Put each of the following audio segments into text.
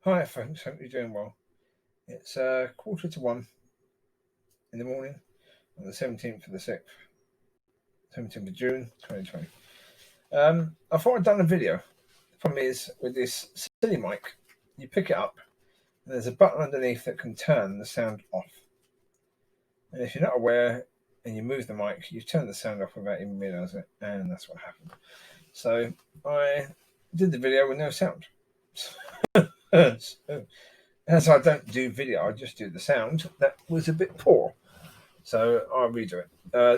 Hi folks, hope you're doing well. It's 1:45 in the morning on the 17th of the 6th, 17th of June 2020. I thought I'd done a video. The problem is with this silly mic, you pick it up and there's a button underneath that can turn the sound off. And if you're not aware and you move the mic, you turn the sound off without even realising it, and that's what happened. So I did the video with no sound. So, as I don't do video, I just do the sound. That was a bit poor, so I'll redo it.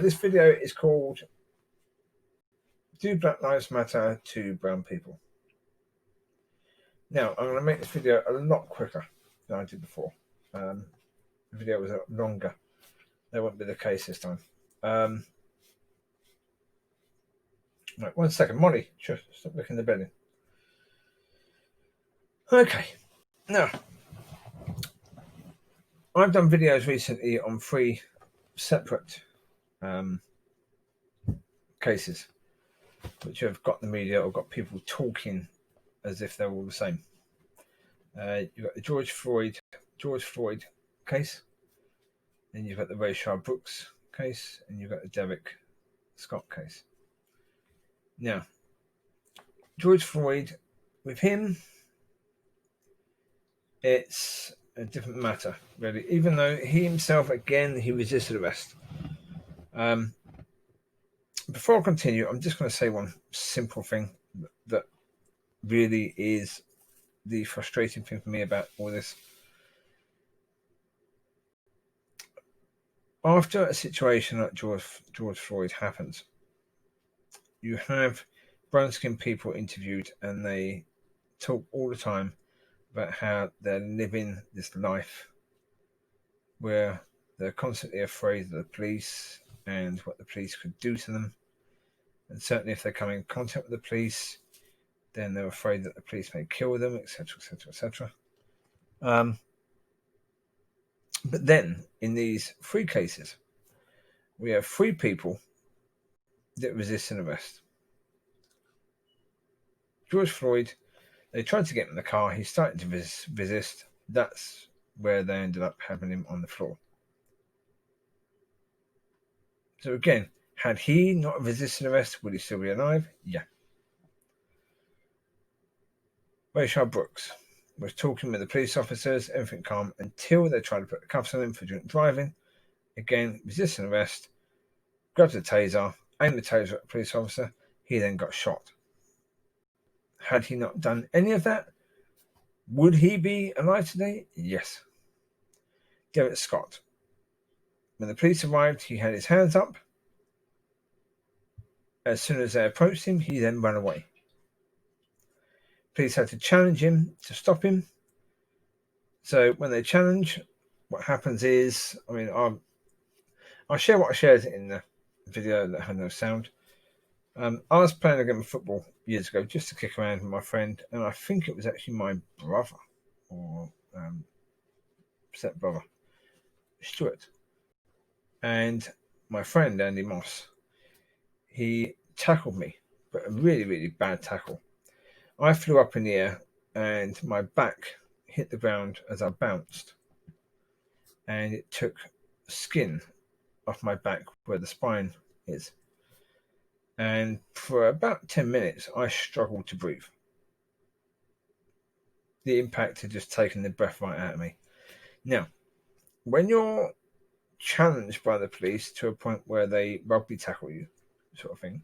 This video is called "Do Black Lives Matter to Brown People?" Now, I'm going to make this video a lot quicker than I did before. The video was a lot longer. That won't be the case this time. Right, 1 second. Mollie, sure, stop looking the bed in. Okay, now, I've done videos recently on 3 separate cases which have got the media or got people talking as if they're all the same. You've got the George Floyd case, then you've got the Rayshard Brooks case, and you've got the Derrick Scott case. Now, George Floyd, with him, it's a different matter, really. Even though he himself, again, he resisted arrest. Before I continue, I'm just going to say one simple thing that really is the frustrating thing for me about all this. After a situation like George Floyd happens, you have brown-skinned people interviewed, and they talk all the time about how they're living this life where they're constantly afraid of the police and what the police could do to them. And certainly if they come in contact with the police, then they're afraid that the police may kill them, etc., etc., etc. But then, in these 3 cases, we have 3 people that resist an arrest. George Floyd, they tried to get him in the car. He started to resist. That's where they ended up having him on the floor. So again, had he not resisted arrest, would he still be alive? Yeah. Rayshard Brooks was talking with the police officers, everything calm, until they tried to put the cuffs on him for drink driving. Again, resisting arrest, grabbed the taser, aimed the taser at the police officer. He then got shot. Had he not done any of that, would he be alive today? Yes. Derrick Scott. When the police arrived, he had his hands up. As soon as they approached him, he then ran away. Police had to challenge him to stop him. So when they challenge, what happens is, I'll share what I shared in the video that had no sound. I was playing a game of football years ago just to kick around with my friend, and I think it was actually my brother or step-brother, Stuart. And my friend, Andy Moss, he tackled me, but a really, really bad tackle. I flew up in the air and my back hit the ground as I bounced, and it took skin off my back where the spine is. And for about 10 minutes, I struggled to breathe. The impact had just taken the breath right out of me. Now, when you're challenged by the police to a point where they rugby tackle you, sort of thing,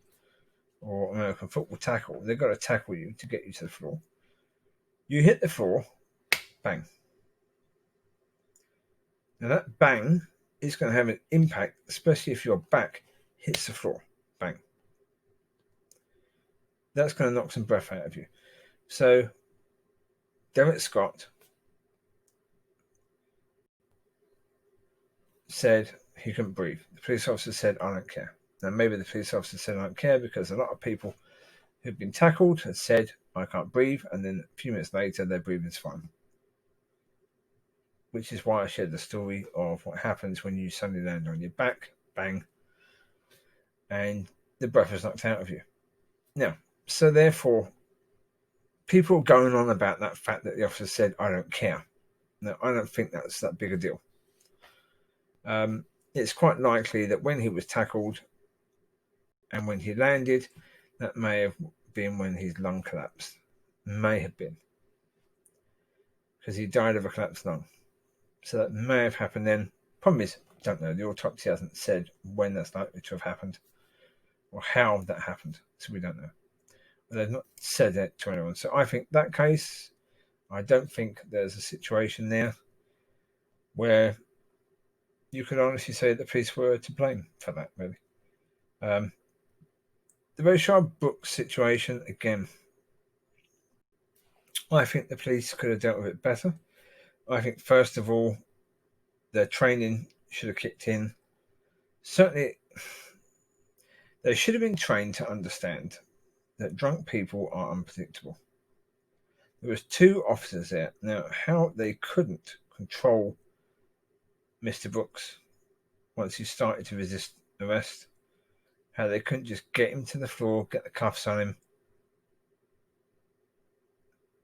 or American football tackle, they've got to tackle you to get you to the floor. You hit the floor, bang. Now that bang is going to have an impact, especially if your back hits the floor, bang. That's going to knock some breath out of you. So Derrick Scott said he couldn't breathe. The police officer said, I don't care. Now maybe the police officer said, I don't care, because a lot of people who've been tackled had said, I can't breathe, and then a few minutes later their breathing's fine. Which is why I shared the story of what happens when you suddenly land on your back, bang, and the breath is knocked out of you. Now, so therefore, people are going on about that fact that the officer said, "I don't care." No, I don't think that's that big a deal. It's quite likely that when he was tackled and when he landed, that may have been when his lung collapsed. May have been. Because he died of a collapsed lung. So that may have happened then. Problem is, don't know. The autopsy hasn't said when that's likely to have happened or how that happened. So we don't know. But they've not said that to anyone. So I think that case, I don't think there's a situation there where you could honestly say the police were to blame for that, really. The Rayshard Brooks situation, again, I think the police could have dealt with it better. I think, first of all, their training should have kicked in. Certainly, they should have been trained to understand that drunk people are unpredictable. There was 2 officers there. Now, how they couldn't control Mr. Brooks once he started to resist arrest, how they couldn't just get him to the floor, get the cuffs on him.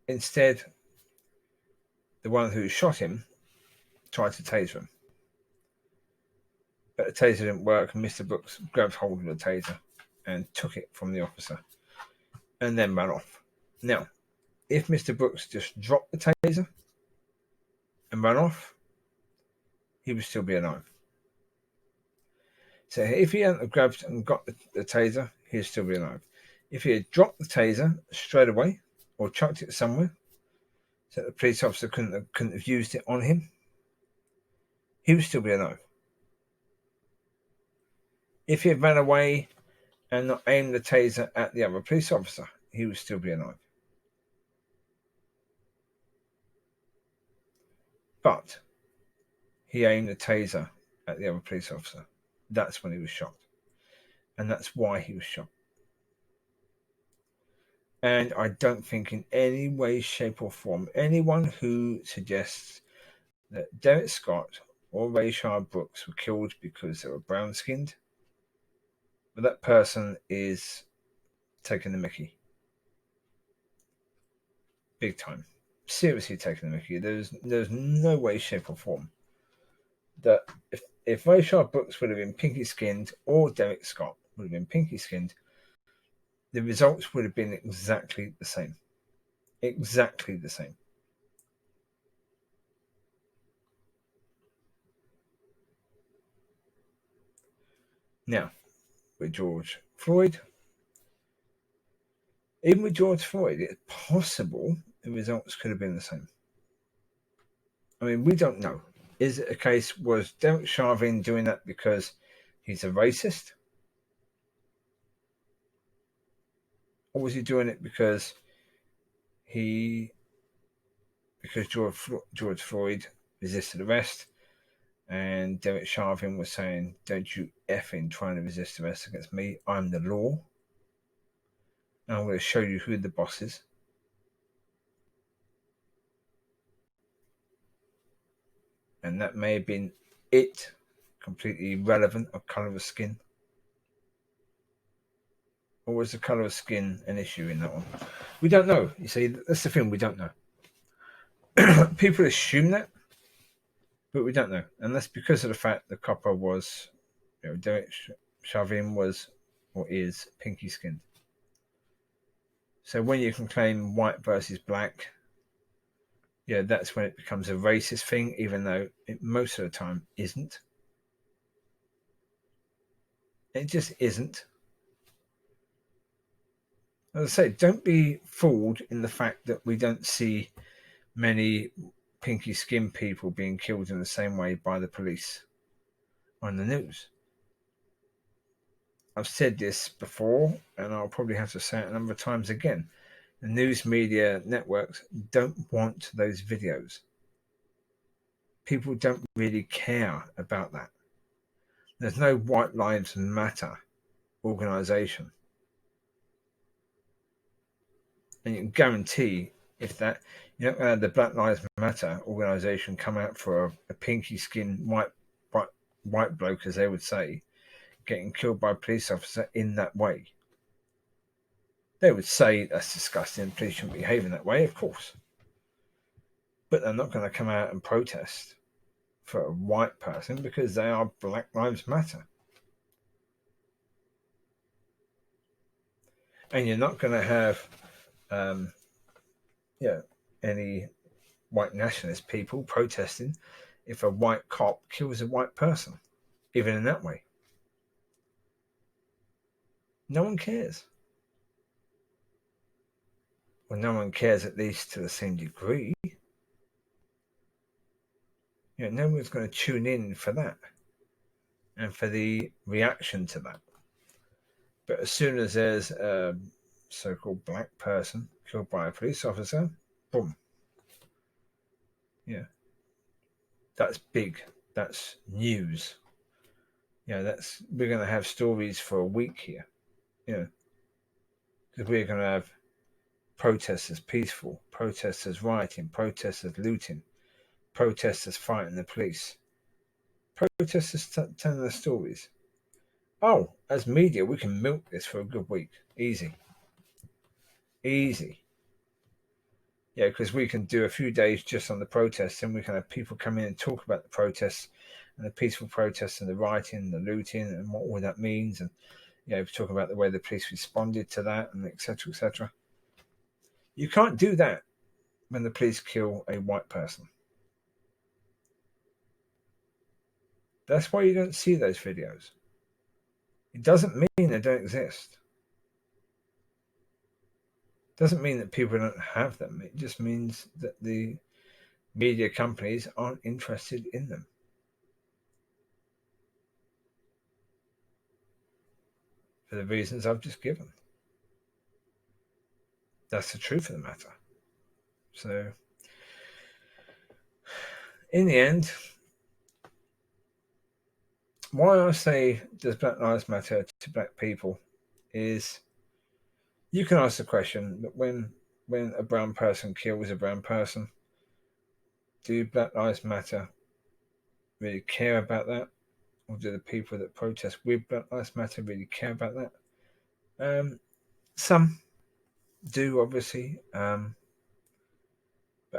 Instead, the one who shot him tried to taser him. But the taser didn't work, and Mr. Brooks grabbed hold of the taser and took it from the officer and then ran off. Now, if Mr. Brooks just dropped the taser and ran off, he would still be alive. So if he hadn't grabbed and got the taser, he'd still be alive. If he had dropped the taser straight away or chucked it somewhere so that the police officer couldn't have used it on him, he would still be alive. If he had ran away and not aimed the taser at the other police officer, he would still be alive. But he aimed the taser at the other police officer. That's when he was shot. And that's why he was shot. And I don't think in any way, shape or form, anyone who suggests that Derrick Scott or Rayshard Brooks were killed because they were brown-skinned, but that person is taking the mickey. Big time. Seriously taking the mickey. There's no way, shape or form that if Rayshard Brooks would have been pinky-skinned or Derrick Scott would have been pinky-skinned, the results would have been exactly the same. Exactly the same. Now, with George Floyd, even with George Floyd, it's possible the results could have been the same. I mean, we don't know. Is it a case, was Derek Chauvin doing that because he's a racist? Or was he doing it because George Floyd resisted arrest and Derek Chauvin was saying, "Don't you effing try to resist arrest against me. I'm the law. And I'm going to show you who the boss is." And that may have been it, completely irrelevant of colour of skin. Or was the colour of skin an issue in that one? We don't know. You see, that's the thing, we don't know. People assume that, but we don't know. And that's because of the fact the copper was, Derek Chauvin was or is pinky skinned. So when you can claim white versus black, that's when it becomes a racist thing, even though it most of the time isn't. It just isn't. As I say, don't be fooled in the fact that we don't see many pinky skinned people being killed in the same way by the police on the news. I've said this before, and I'll probably have to say it a number of times again. The news media networks don't want those videos. People don't really care about that. There's no White Lives Matter organisation. And you can guarantee if that, the Black Lives Matter organisation come out for a pinky skinned white bloke, as they would say, getting killed by a police officer in that way. They would say that's disgusting, police shouldn't be behaving that way, of course. But they're not going to come out and protest for a white person because they are Black Lives Matter. And you're not going to have any white nationalist people protesting if a white cop kills a white person, even in that way. No one cares. Well, no one cares, at least to the same degree. No one's going to tune in for that and for the reaction to that. But as soon as there's a so-called black person killed by a police officer, boom. Yeah. That's big. That's news. We're going to have stories for a week here. Because we're going to have protesters peaceful, protesters rioting, protesters looting, protesters fighting the police, protesters telling their stories. Oh, as media, we can milk this for a good week. Easy. Yeah, because we can do a few days just on the protests, and we can have people come in and talk about the protests and the peaceful protests and the rioting, the looting, and what all that means, and talk about the way the police responded to that, and etc., etc. You can't do that when the police kill a white person. That's why you don't see those videos. It doesn't mean they don't exist. It doesn't mean that people don't have them. It just means that the media companies aren't interested in them. For the reasons I've just given. That's the truth of the matter. So, in the end, why I say does Black Lives Matter to black people is you can ask the question that when a brown person kills a brown person, do Black Lives Matter really care about that? Or do the people that protest with Black Lives Matter really care about that? Some do, obviously. But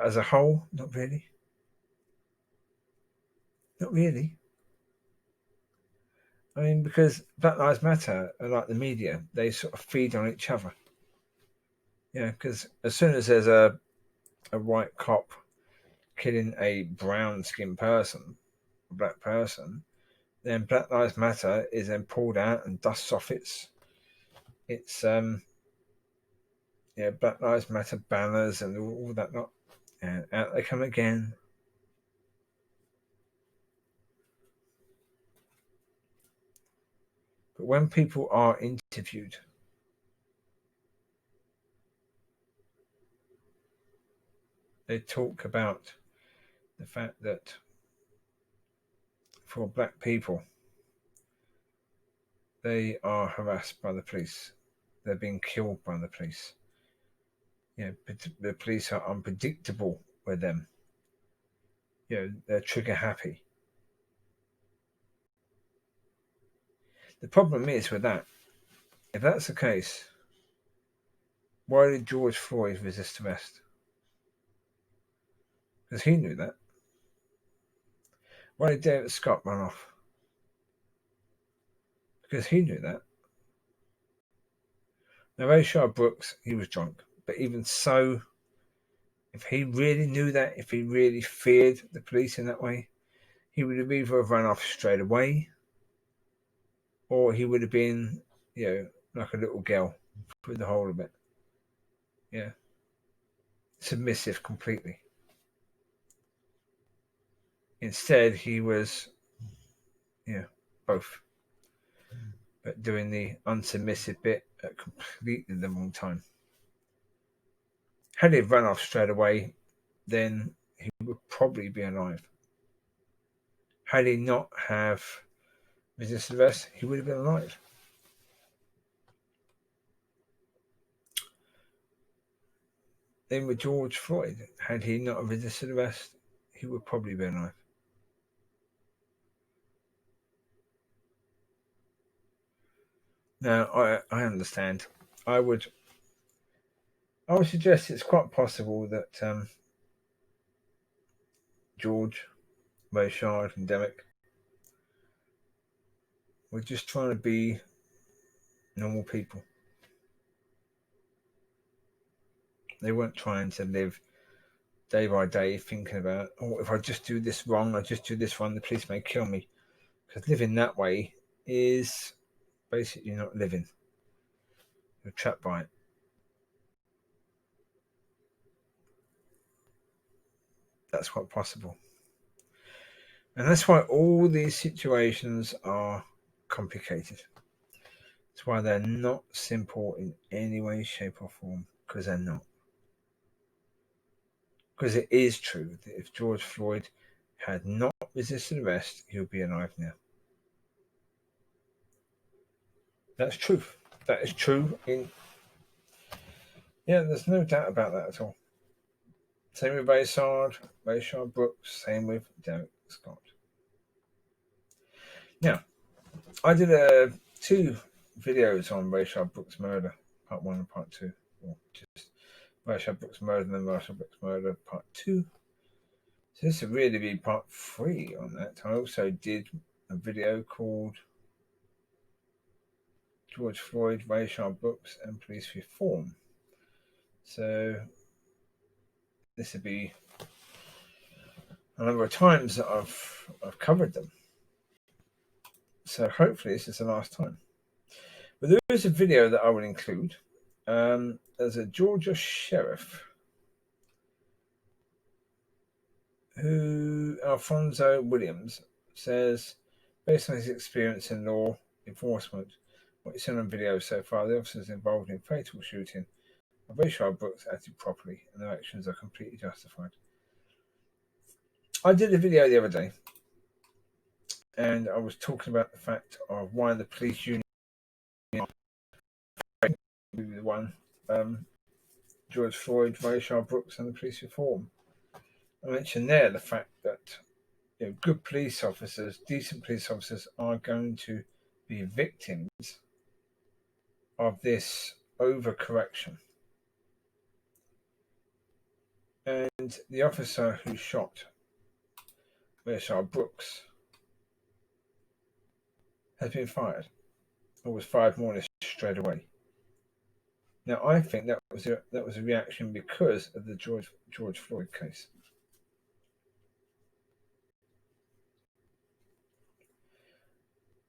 as a whole, not really. Not really. I mean, because Black Lives Matter are like the media. They sort of feed on each other. Because as soon as there's a white cop killing a brown-skinned person, a black person, then Black Lives Matter is then pulled out and dusts off its Black Lives Matter banners and all that lot, and out they come again. But when people are interviewed, they talk about the fact that for black people, they are harassed by the police. They're being killed by the police. The police are unpredictable with them. They're trigger happy. The problem is with that, if that's the case, why did George Floyd resist arrest? Because he knew that. Why did Derrick Scott run off? Because he knew that. Now, Rayshard Brooks, he was drunk. But even so, if he really knew that, if he really feared the police in that way, he would have either run off straight away, or he would have been, like a little girl through the whole of it. Yeah. Submissive completely. Instead, he was, both. But doing the unsubmissive bit at completely the wrong time. Had he run off straight away, then he would probably be alive. Had he not have resisted arrest, he would have been alive. Then with George Floyd, had he not resisted arrest, he would probably be alive. Now, I understand. I would I would suggest it's quite possible that George, Rayshard, and Derrick were just trying to be normal people. They weren't trying to live day by day thinking about, oh, if I just do this wrong, the police may kill me. Because living that way is basically not living. You're trapped by it. That's quite possible. And that's why all these situations are complicated. That's why they're not simple in any way, shape, or form, because they're not. Because it is true that if George Floyd had not resisted arrest, he would be alive now. That's truth. That is true. There's no doubt about that at all. Same with Rayshard Brooks, same with Derrick Scott. Now, I did 2 videos on Rayshard Brooks' murder, part 1 and part 2. Or just Rayshard Brooks' murder and then Rayshard Brooks' murder, part 2. So this will really be part 3 on that. I also did a video called George Floyd, Rayshard Brooks, and Police Reform. So this would be a number of times that I've covered them. So hopefully this is the last time. But there is a video that I will include. There's a Georgia sheriff who, Alfonso Williams, says, based on his experience in law enforcement, what he's seen on video so far, the officers involved in fatal shooting of Rayshard Brooks acted properly and their actions are completely justified. I did a video the other day and I was talking about the fact of why the police union the one George Floyd, Rayshard Brooks and the police reform. I mentioned there the fact that good police officers, decent police officers are going to be victims of this overcorrection. And the officer who shot Rayshard Brooks has been fired, or was fired more or less straight away. Now, I think that was a reaction because of the George Floyd case.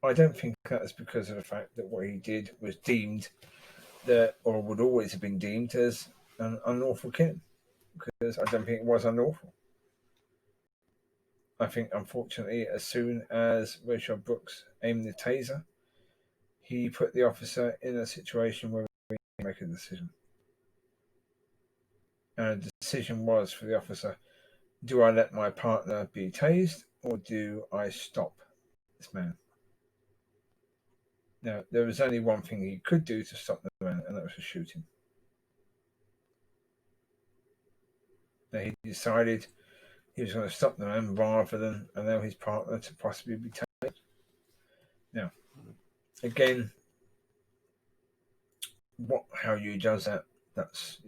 I don't think that was because of the fact that what he did was deemed or would always have been deemed as an unlawful killing, because I don't think it was unlawful. I think, unfortunately, as soon as Rayshard Brooks aimed the taser, he put the officer in a situation where he had to make a decision. And the decision was for the officer, do I let my partner be tased or do I stop this man? Now, there was only one thing he could do to stop the man, and that was to shoot him. Now, he decided he was going to stop the man rather than allow his partner to possibly be tased. Now, again, how you judge that's,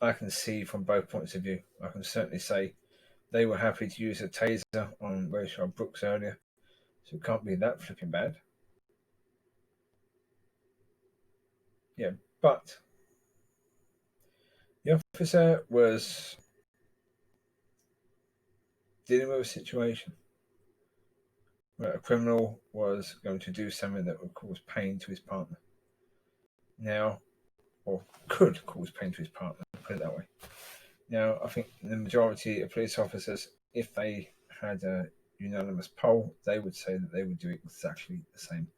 I can see from both points of view. I can certainly say they were happy to use a taser on Rayshard Brooks earlier, so it can't be that flipping bad. Yeah, but the officer was dealing with a situation where a criminal was going to do something that would cause pain to his partner. Now, or could cause pain to his partner, put it that way. Now, I think the majority of police officers, if they had a unanimous poll, they would say that they would do exactly the same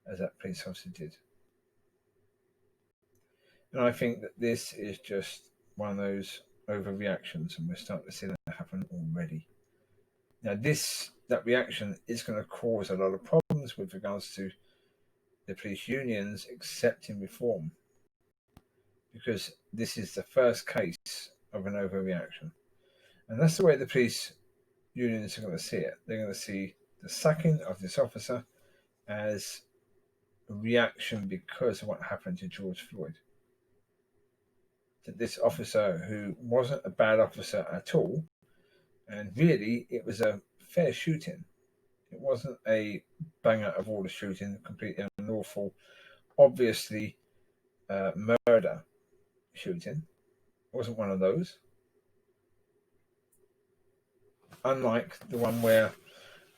as that police officer did. And I think that this is just one of those overreactions, and we're starting to see that happen already. Now, that reaction is going to cause a lot of problems with regards to the police unions accepting reform, because this is the first case of an overreaction. And that's the way the police unions are going to see it. They're going to see the sacking of this officer as a reaction because of what happened to George Floyd. that this officer, who wasn't a bad officer at all, and really it was a fair shooting. It wasn't a bang out of order shooting, completely unlawful, obviously murder shooting. It wasn't one of those. Unlike the one where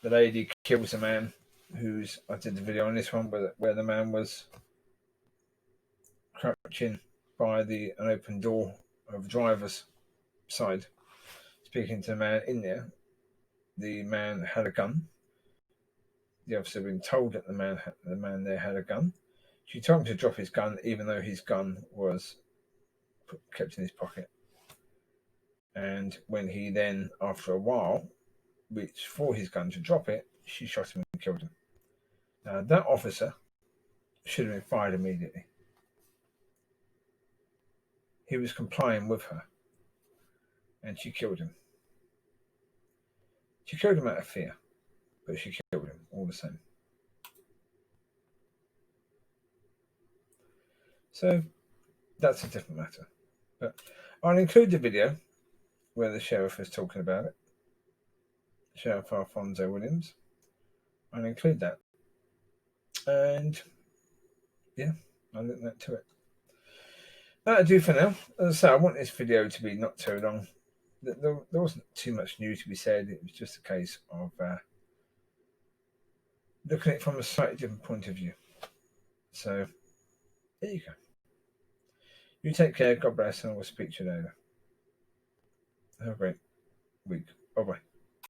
the lady kills a man, I did the video on this one, where the man was crouching by an open door of the driver's side, speaking to the man in there. The man had a gun. The officer had been told that the man there had a gun. She told him to drop his gun, even though his gun was kept in his pocket. And when he then, after a while, reached for his gun to drop it, she shot him and killed him. Now, that officer should have been fired immediately. He was complying with her, and she killed him. She killed him out of fear, but she killed him all the same. So that's a different matter. But I'll include the video where the sheriff is talking about it. Sheriff Alfonso Williams. I'll include that. And yeah, I'll link that to it. That'll do for now. As I say, I want this video to be not too long. There wasn't too much new to be said. It was just a case of looking at it from a slightly different point of view. So there you go. You take care. God bless, and I will speak to you later. Have a great week. Bye-bye.